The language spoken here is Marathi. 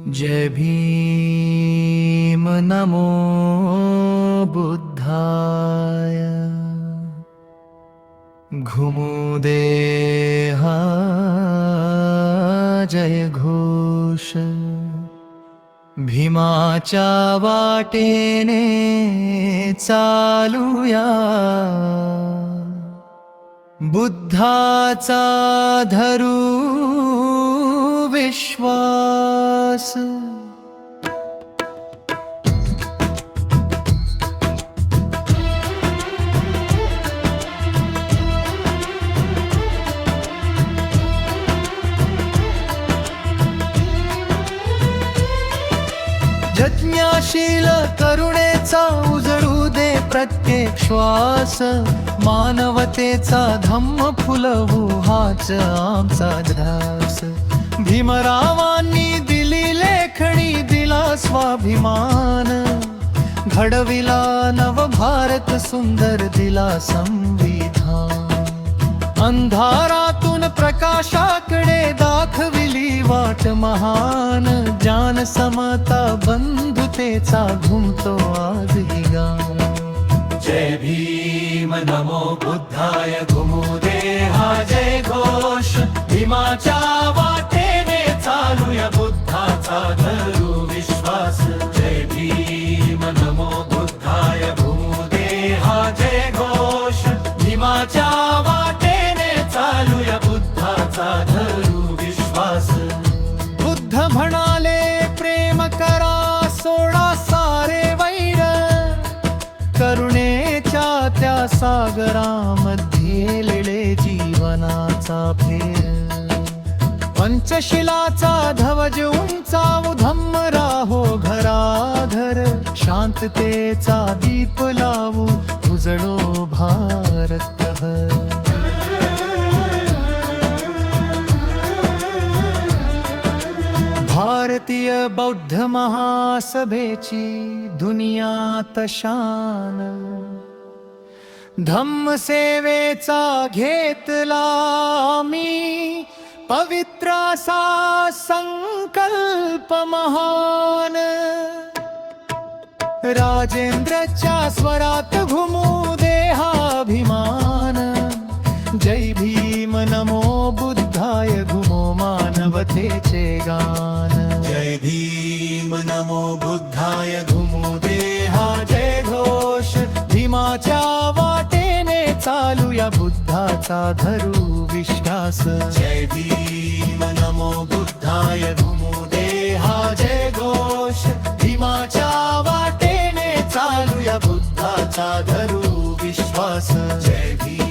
जय भीम नमो बुद्धाय घुमुदे हा जय घोष भीमाच्या वाटेने चालूया बुद्धाचा धरू विश्वास यज्ञशील करुणेचा उजळू दे प्रत्येक श्वास मानवतेचा धम्म फुलवू हाच आमचा ध्यास भीमरावांनी दिली लेखणी दिला स्वाभिमान घडविला नव भारत सुंदर दिला संविधान अंधारातून प्रकाशाकडे दाखविली वाट महान ज्ञान समता बंधुतेचा घुमतो आजही गाव जय भीम नमो बुद्धाय घुमुदे हा जय घोष भीमाच्या वाटेने चालूया बुद्धाचा धरू विश्वास जय भीम नमो बुद्धाय घुमुदे हा जय घोष भीमाच्या वाटेने चालूया बुद्धाचा धरू विश्वास बुद्ध म्हणाले प्रेम करा सोडा सारे वैर करुणेच्या त्या सागरामध्ये लिळे जीवनाचा फेर पंचशिलाचा ध्वज उंचावू धम्म राहो घराघर शांततेचा दीप लावू उजळो भारतभर भारतीय बौद्ध महासभेची दुनियात शान धम्म सेवेचा घेतला मी पवित्र असा संकल्प महान राजेंद्रच्या स्वरात घुमू दे हा अभिमान जय भीम नमो बुद्धाय घुमो मानवतेचे गान जय भीम नमो बुद्धाय घुमू दे हा जय घोष भीमाच्या वाटेने चालूया बुद्धाचा धरू विश्वास जय भीम नमो बुद्धाय घुमू दे हा जय घोष भीमाच्या वाटेने चालूया बुद्धाचा धरू विश्वास जय भीम